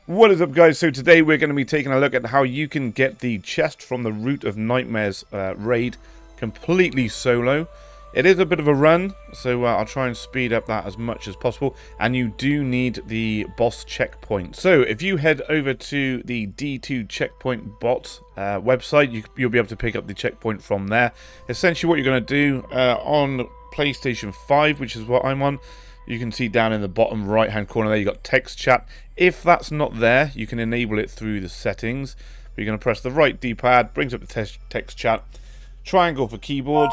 What is up, guys? So today we're going to be taking a look at how you can get the chest from the Root of Nightmares raid completely solo. It is a bit of a run, so I'll try and speed up that as much as possible. And you do need the boss checkpoint. So if you head over to the D2 checkpoint bot website, you'll be able to pick up the checkpoint from there. Essentially what you're going to do on PlayStation 5, which is what I'm on, you can see down in the bottom right hand corner there, you've got text chat. If that's not there, you can enable it through the settings. You're going to press the right D-pad, brings up the text chat, triangle for keyboard,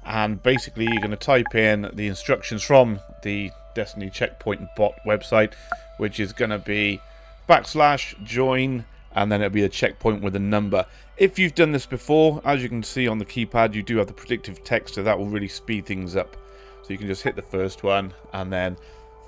and basically you're going to type in the instructions from the Destiny checkpoint bot website, which is going to be /join, and then it'll be a checkpoint with a number. If you've done this before, as you can see on the keypad, you do have the predictive text, so that will really speed things up. So you can just hit the first one, and then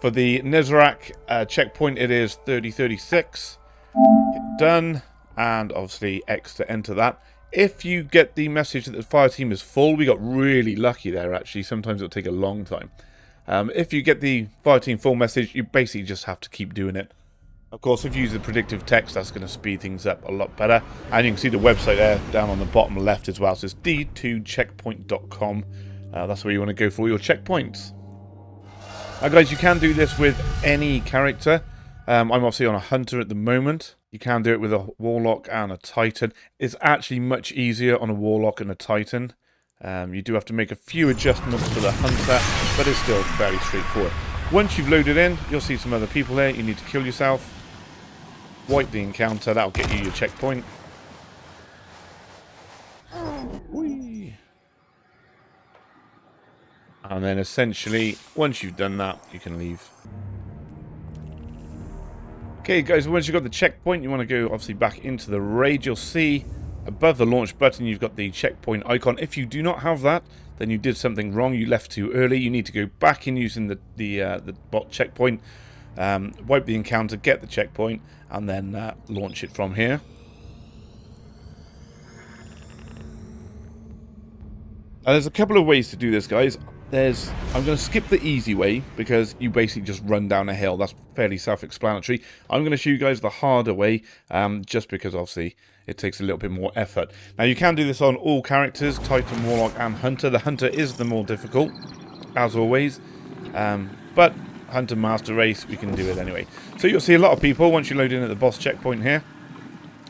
for the Nezarec checkpoint, it is 3036. Hit done, and obviously X to enter that. If you get the message that the fire team is full, we got really lucky there actually. Sometimes it'll take a long time. If you get the fire team full message, you basically just have to keep doing it. Of course, if you use the predictive text, that's going to speed things up a lot better. And you can see the website there down on the bottom left as well. So it's d2checkpoint.com. That's where you want to go for your checkpoints. Now guys, you can do this with any character. I'm obviously on a hunter at the moment. You can do it with a warlock and a titan. It's actually much easier on a warlock and a titan. You do have to make a few adjustments for the hunter, but it's still fairly straightforward. Once you've loaded in, you'll see some other people here. You need to kill yourself. Wipe the encounter. That'll get you your checkpoint. Whee! And then essentially, once you've done that, you can leave. Okay guys, once you've got the checkpoint, you want to go obviously back into the raid. You'll see above the launch button, you've got the checkpoint icon. If you do not have that, then you did something wrong. You left too early. You need to go back in using the bot checkpoint, wipe the encounter, get the checkpoint, and then launch it from here. There's a couple of ways to do this, guys. I'm going to skip the easy way because you basically just run down a hill. That's fairly self-explanatory. I'm going to show you guys the harder way, just because obviously it takes a little bit more effort. Now you can do this on all characters, Titan, Warlock and Hunter. The Hunter is the more difficult, as always, but Hunter Master Race, we can do it anyway. So you'll see a lot of people, once you load in at the boss checkpoint here,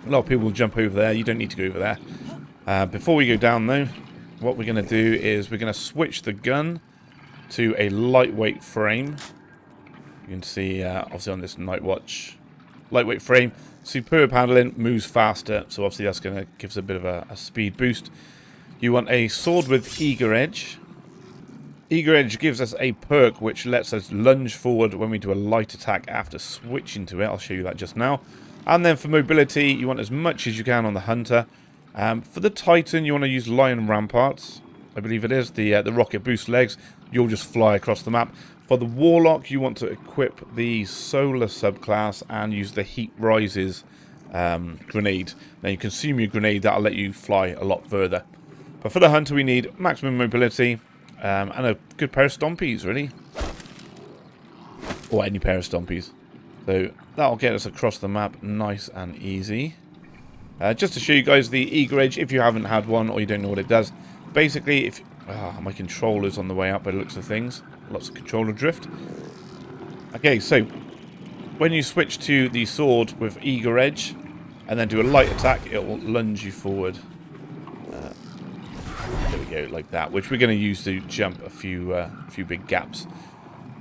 a lot of people will jump over there. You don't need to go over there. Before we go down though, what we're going to do is we're going to switch the gun to a lightweight frame. You can see obviously on this Night Watch lightweight frame, superb handling, moves faster, so obviously that's going to give us a bit of a speed boost. You want a sword with eager edge. Eager edge gives us a perk which lets us lunge forward when we do a light attack after switching to it. I'll show you that just now. And then for mobility, you want as much as you can on the Hunter. For the Titan, you want to use Lion Ramparts, I believe it is, the rocket boost legs. You'll just fly across the map. For the Warlock, you want to equip the Solar subclass and use the Heat Rises grenade. Now you consume your grenade, that'll let you fly a lot further. But for the Hunter, we need maximum mobility and a good pair of stompies, really. Or any pair of stompies. So that'll get us across the map nice and easy. Just to show you guys the eager edge, if you haven't had one or you don't know what it does. Basically, if my controller's on the way up by the looks of things. Lots of controller drift. Okay, so when you switch to the sword with eager edge and then do a light attack, it will lunge you forward. There we go, like that, which we're going to use to jump a few big gaps.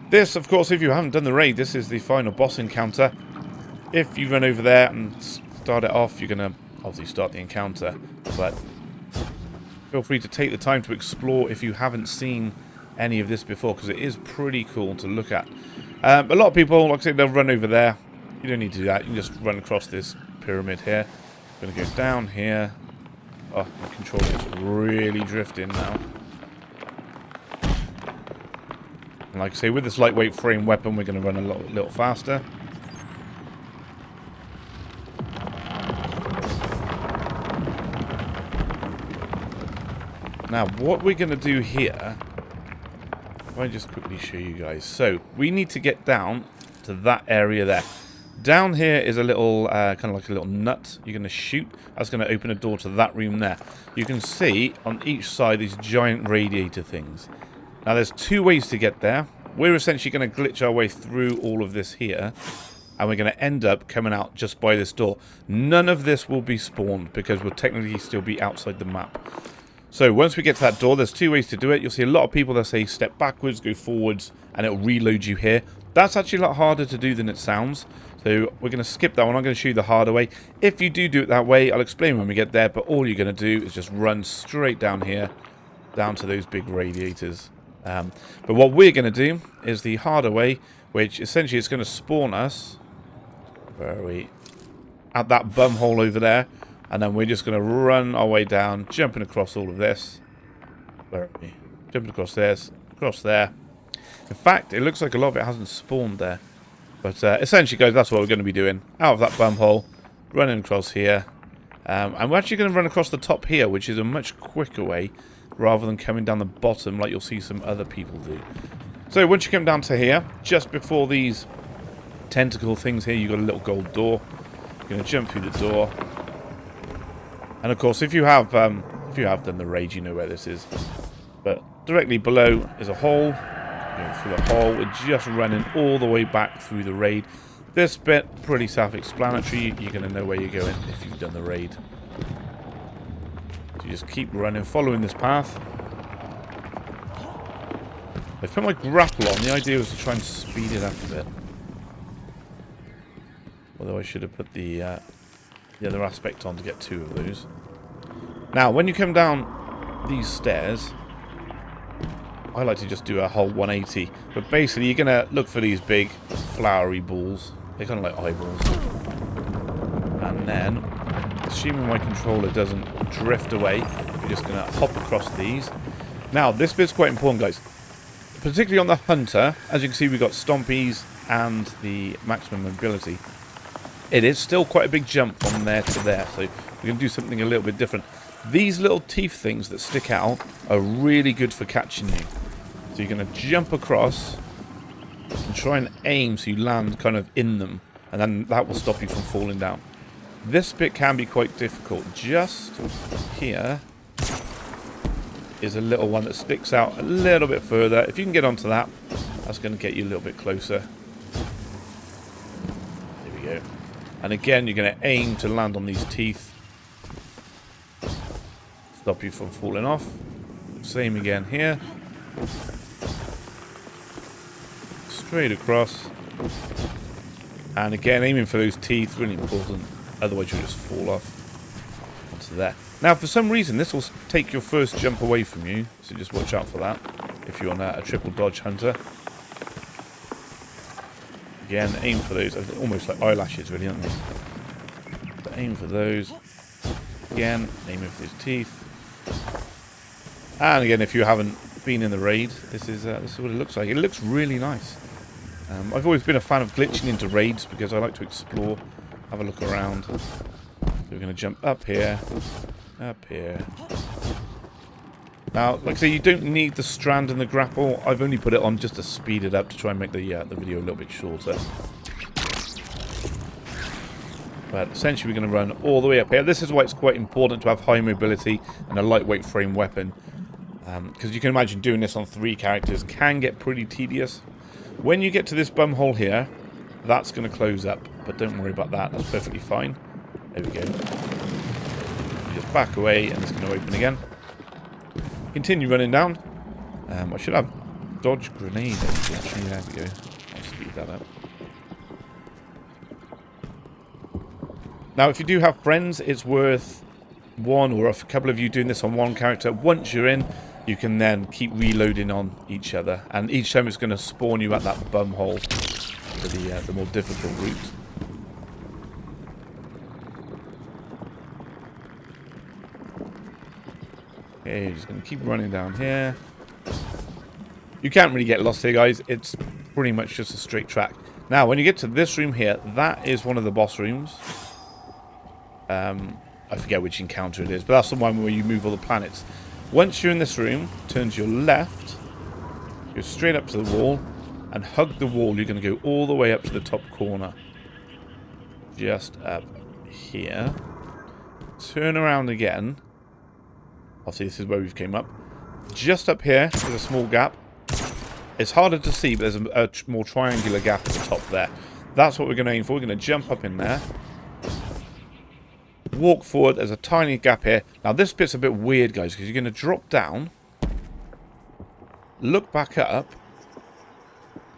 This, of course, if you haven't done the raid, this is the final boss encounter. If you run over there and start it off, you're going to obviously start the encounter, but feel free to take the time to explore if you haven't seen any of this before, because it is pretty cool to look at. A lot of people, like I said, they'll run over there. You don't need to do that. You can just run across this pyramid here. I'm going to go down here. Oh, my controller is really drifting now. And like I say, with this lightweight frame weapon, we're going to run a little faster. Now, what we're going to do here, if I just quickly show you guys. So, we need to get down to that area there. Down here is a little, kind of like a little nut you're going to shoot. That's going to open a door to that room there. You can see on each side these giant radiator things. Now there's two ways to get there. We're essentially going to glitch our way through all of this here. And we're going to end up coming out just by this door. None of this will be spawned because we'll technically still be outside the map. So once we get to that door, there's two ways to do it. You'll see a lot of people that say step backwards, go forwards, and it'll reload you here. That's actually a lot harder to do than it sounds. So we're going to skip that one. I'm going to show you the harder way. If you do it that way, I'll explain when we get there. But all you're going to do is just run straight down here, down to those big radiators. But what we're going to do is the harder way, which essentially is going to spawn us. Where are we? At that bum hole over there. And then we're just going to run our way down, jumping across all of this. Where are we? Jumping across this, across there. In fact, it looks like a lot of it hasn't spawned there. But essentially, guys, that's what we're going to be doing. Out of that bum hole, running across here. And we're actually going to run across the top here, which is a much quicker way, rather than coming down the bottom like you'll see some other people do. So once you come down to here, just before these tentacle things here, you've got a little gold door. You're going to jump through the door. And of course, if you have done the raid, you know where this is. But directly below is a hole. Going through the hole, we're just running all the way back through the raid. This bit, pretty self-explanatory. You're going to know where you're going if you've done the raid. So you just keep running, following this path. I've put my grapple on. The idea was to try and speed it up a bit. Although I should have put the other aspect on to get two of those. Now, when you come down these stairs, I like to just do a whole 180. But basically, you're going to look for these big flowery balls. They're kind of like eyeballs. And then, assuming my controller doesn't drift away, you're just going to hop across these. Now, this bit's quite important, guys. Particularly on the Hunter, as you can see, we've got Stompies and the maximum mobility. It is still quite a big jump from there to there, so we're going to do something a little bit different. These little teeth things that stick out are really good for catching you. So you're going to jump across and try and aim so you land kind of in them, and then that will stop you from falling down. This bit can be quite difficult. Just here is a little one that sticks out a little bit further. If you can get onto that, that's going to get you a little bit closer. There we go. And again, you're going to aim to land on these teeth. Stop you from falling off. Same again here. Straight across. And again, aiming for those teeth, really important. Otherwise, you'll just fall off onto there. Now, for some reason, this will take your first jump away from you. So just watch out for that if you're on a triple dodge hunter. Again, aim for those. Almost like eyelashes, really, aren't they? So aim for those. Again, aiming for his teeth. And again, if you haven't been in the raid, this is what it looks like. It looks really nice. I've always been a fan of glitching into raids because I like to explore, have a look around. So we're going to jump up here, up here. Now, like I say, you don't need the strand and the grapple. I've only put it on just to speed it up to try and make the video a little bit shorter. But essentially, we're going to run all the way up here. This is why it's quite important to have high mobility and a lightweight frame weapon. Because you can imagine doing this on 3 characters can get pretty tedious. When you get to this bum hole here, that's going to close up. But don't worry about that. That's perfectly fine. There we go. You just back away and it's going to open again. Continue running down. I should have dodge grenade. Actually, there we go. I'll speed that up. Now, if you do have friends, it's worth one or a couple of you doing this on one character. Once you're in, you can then keep reloading on each other. And each time it's going to spawn you at that bum hole for the more difficult route. Okay, just going to keep running down here. You can't really get lost here, guys. It's pretty much just a straight track. Now, when you get to this room here, that is one of the boss rooms. I forget which encounter it is, but that's the one where you move all the planets. Once you're in this room, turn to your left, go straight up to the wall, and hug the wall. You're going to go all the way up to the top corner. just up here. Turn around again. Obviously, this is where we've came up. Just up here, there's a small gap. It's harder to see, but there's a more triangular gap at the top there. That's what we're going to aim for. We're going to jump up in there. Walk forward. There's a tiny gap here. Now, this bit's a bit weird, guys, because you're going to drop down. Look back up.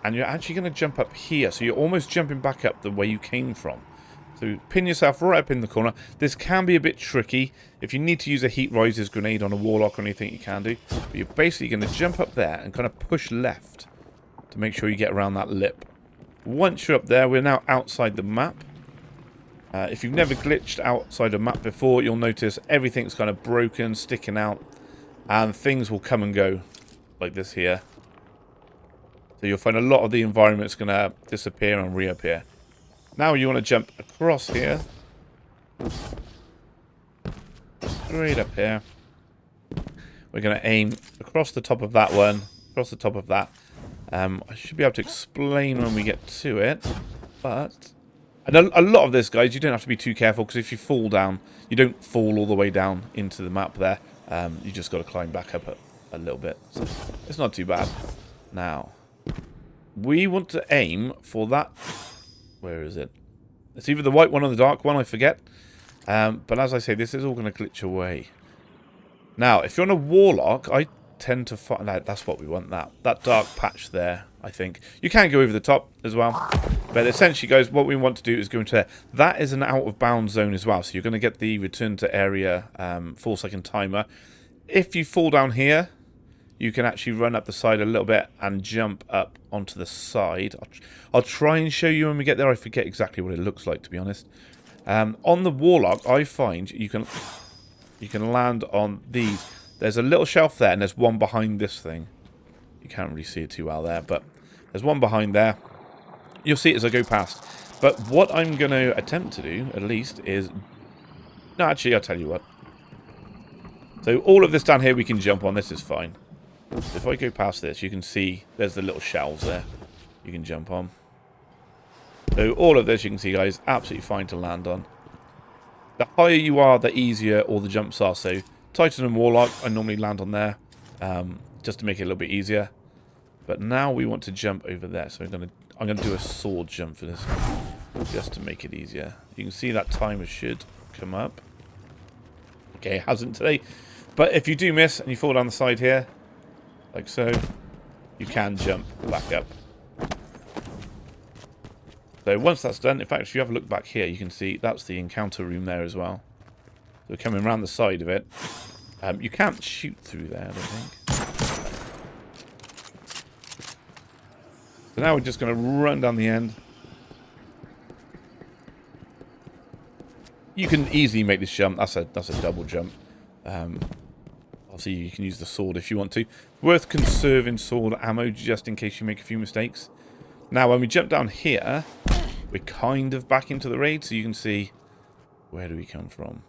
And you're actually going to jump up here. So you're almost jumping back up the way you came from. So pin yourself right up in the corner. This can be a bit tricky. If you need to use a heat rises grenade on a warlock or anything, you can do. But you're basically going to jump up there and kind of push left to make sure you get around that lip. Once you're up there, we're now outside the map. If you've never glitched outside a map before, you'll notice everything's kind of broken, sticking out, and things will come and go like this here. So you'll find a lot of the environment's going to disappear and reappear. Now you want to jump across here. Straight up here. We're going to aim across the top of that one. Across the top of that. I should be able to explain when we get to it. But and a lot of this, guys, you don't have to be too careful. Because if you fall down, you don't fall all the way down into the map there. You just got to climb back up a little bit. So it's not too bad. Now, we want to aim for that... Where is it? It's either the white one or the dark one, I forget. But as I say, this is all going to glitch away. Now, if you're on a warlock, I tend to find that that's what we want, that dark patch there, I think. You can go over the top as well. But essentially, guys, what we want to do is go into there. That is an out-of-bounds zone as well. So you're going to get the return to area 4-second timer. If you fall down here, you can actually run up the side a little bit and jump up onto the side. I'll try and show you when we get there. I forget exactly what it looks like, to be honest. On the warlock, I find you can land on these. There's a little shelf there, and there's one behind this thing. You can't really see it too well there, but there's one behind there. You'll see it as I go past. But what I'm going to attempt to do, at least, is... No, actually, I'll tell you what. So all of this down here we can jump on. This is fine. If I go past this, you can see there's the little shelves there you can jump on. So all of this, you can see, guys, absolutely fine to land on. The higher you are, the easier all the jumps are. So Titan and Warlock, I normally land on there just to make it a little bit easier. But now we want to jump over there. So I'm gonna do a sword jump for this, just to make it easier. You can see that timer should come up. Okay, it hasn't today. But if you do miss and you fall down the side here, like so, you can jump back up. So once that's done, in fact, if you have a look back here, you can see that's the encounter room there as well. So coming around the side of it, you can't shoot through there, I don't think. So now we're just going to run down the end. You can easily make this jump. That's a double jump. Obviously, you can use the sword if you want to. Worth conserving sword ammo just in case you make a few mistakes. Now, when we jump down here, we're kind of back into the raid, so you can see... Where do we come from?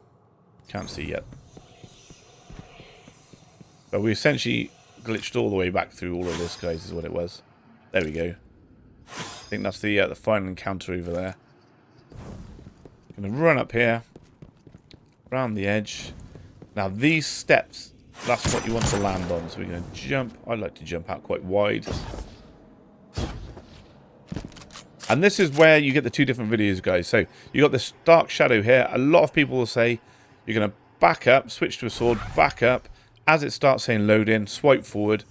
Can't see yet. But we essentially glitched all the way back through all of this, guys, is what it was. There we go. I think that's the final encounter over there. Going to run up here. Around the edge. Now, these steps... That's what you want to land on. So we're going to jump. I like to jump out quite wide. And this is where you get the two different videos, guys. So you got this dark shadow here. A lot of people will say you're going to back up, switch to a sword, back up. As it starts saying load in, swipe forward,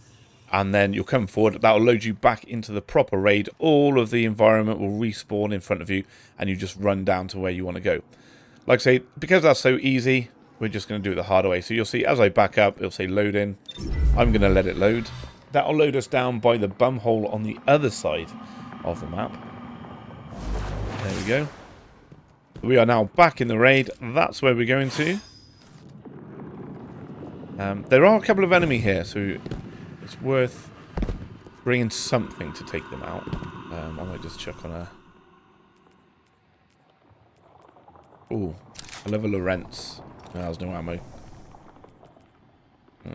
and then you'll come forward. That will load you back into the proper raid. All of the environment will respawn in front of you, and you just run down to where you want to go. Like I say, because that's so easy, we're just going to do it the harder way. So you'll see as I back up, it'll say load in. I'm going to let it load. That'll load us down by the bum hole on the other side of the map. There we go. We are now back in the raid. That's where we're going to. There are a couple of enemy here, so it's worth bringing something to take them out. I might just chuck on a... Ooh, I love a Lorentz. No, there's no ammo.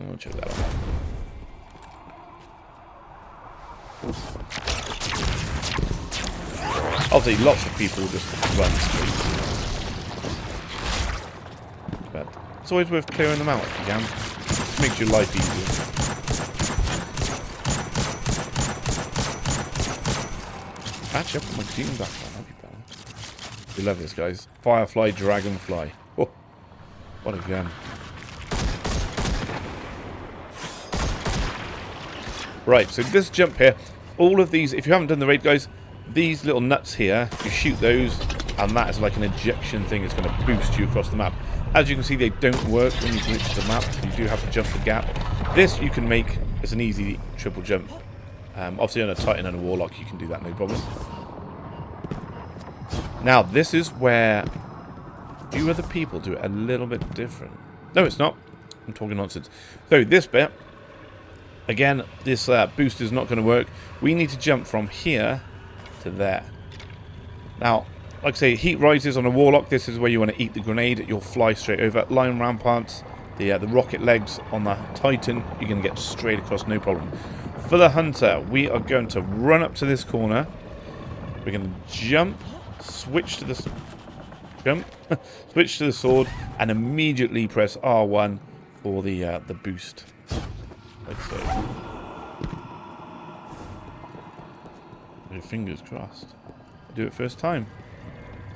I'll check that out. Obviously, lots of people just run straight. But it's always worth clearing them out if you can. It makes your life easier. Actually, I'll put my team back on. That'd be better. We love this, guys. Firefly, Dragonfly. Oh, what a gun. Right, so this jump here, all of these, if you haven't done the raid, guys, these little nuts here, you shoot those, and that is like an ejection thing. It's going to boost you across the map. As you can see, they don't work when you glitch the map. You do have to jump the gap. This you can make as an easy triple jump. Obviously on a Titan and a Warlock, you can do that, no problem. Now, this is where a few other people do it a little bit different. No, it's not. I'm talking nonsense. So, this bit, again, this boost is not going to work. We need to jump from here to there. Now, like I say, heat rises on a Warlock. This is where you want to eat the grenade. You'll fly straight over. Line ramparts, the rocket legs on the Titan, you're going to get straight across, no problem. For the Hunter, we are going to run up to this corner. We're going to jump, switch to the switch to the sword, and immediately press R1 for the boost. Like so. Your fingers crossed. Do it first time.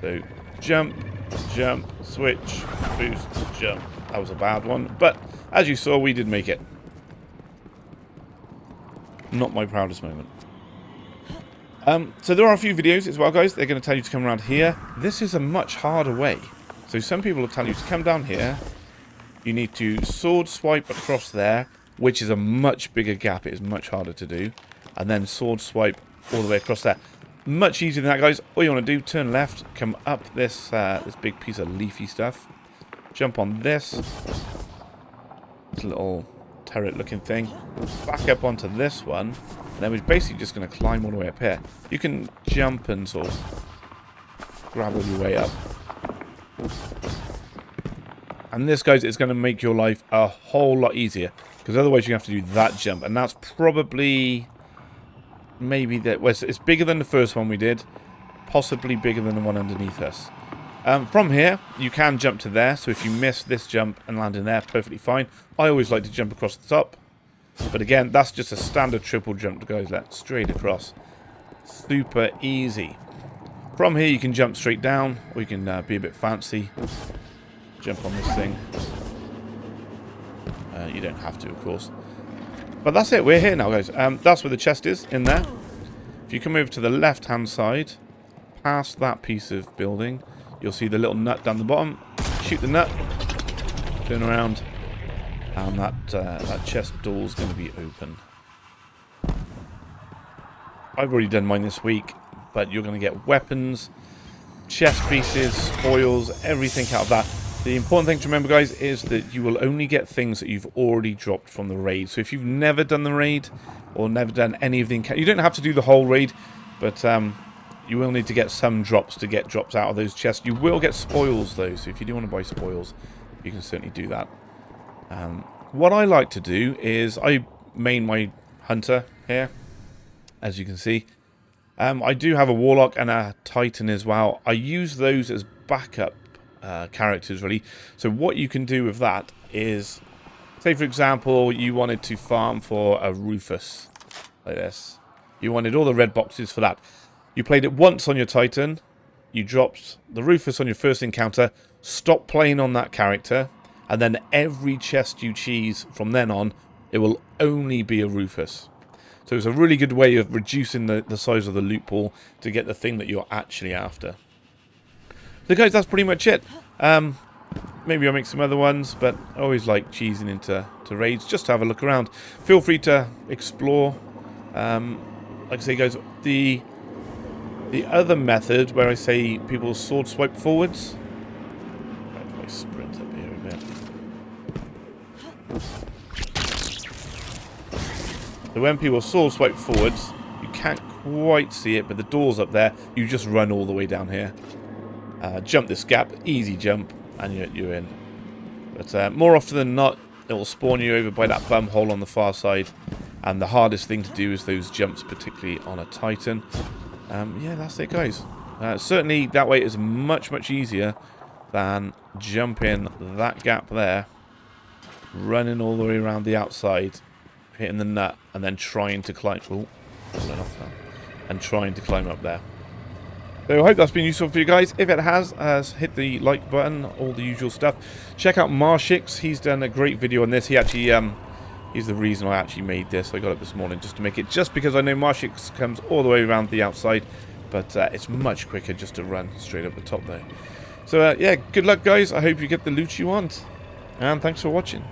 So jump, jump, switch, boost, jump. That was a bad one, but as you saw, we did make it. Not my proudest moment. So there are a few videos as well, guys. They're going to tell you to come around here. This is a much harder way. So some people will tell you to come down here. You need to sword swipe across there, which is a much bigger gap. It is much harder to do. And then sword swipe all the way across there. Much easier than that, guys. All you want to do, turn left, come up this this big piece of leafy stuff. Jump on this little turret looking thing. Back up onto this one. And then we're basically just going to climb all the way up here. You can jump and sort of grab all your way up. And this, guys, is going to make your life a whole lot easier. Because otherwise you have to do that jump. And that's probably... maybe that... well, it's bigger than the first one we did. Possibly bigger than the one underneath us. From here, you can jump to there. So if you miss this jump and land in there, perfectly fine. I always like to jump across the top. But again, that's just a standard triple jump that goes that straight across. Super easy. From here, you can jump straight down. Or you can be a bit fancy. Jump on this thing. You don't have to, of course. But that's it. We're here now, guys. That's where the chest is, in there. If you come over to the left-hand side, past that piece of building, you'll see the little nut down the bottom. Shoot the nut. Turn around. And that chest door is going to be open. I've already done mine this week, but you're going to get weapons, chest pieces, spoils, everything out of that. The important thing to remember, guys, is that you will only get things that you've already dropped from the raid. So if you've never done the raid, or never done any of the... you don't have to do the whole raid, but you will need to get some drops to get drops out of those chests. You will get spoils, though, so if you do want to buy spoils, you can certainly do that. What I like to do is I main my Hunter here, as you can see. I do have a Warlock and a Titan as well. I use those as backup characters, really. So what you can do with that is, say for example, you wanted to farm for a Rufus, like this. You wanted all the red boxes for that. You played it once on your Titan, you dropped the Rufus on your first encounter, stop playing on that character, and then every chest you choose from then on, it will only be a Rufus. So it's a really good way of reducing the size of the loot pool to get the thing that you're actually after. So guys, that's pretty much it. Maybe I'll make some other ones, but I always like cheesing into raids just to have a look around. Feel free to explore. Like I say, guys, the other method where I say people sword swipe forwards. If I sprint up here a bit. So when people sword swipe forwards, you can't quite see it, but the door's up there. You just run all the way down here. Jump this gap, easy jump, and you're in. But more often than not, it will spawn you over by that bum hole on the far side. And the hardest thing to do is those jumps, particularly on a Titan. Yeah, that's it, guys. Certainly that way is much, much easier than jumping that gap there, running all the way around the outside, hitting the nut, and then trying to climb. Oh, and trying to climb up there. So I hope that's been useful for you guys. If it has, hit the like button, all the usual stuff. Check out Marshix. He's done a great video on this. He actually, he's the reason I actually made this. I got it this morning just to make it, just because I know Marshix comes all the way around the outside, but it's much quicker just to run straight up the top there. So yeah, good luck guys. I hope you get the loot you want, and thanks for watching.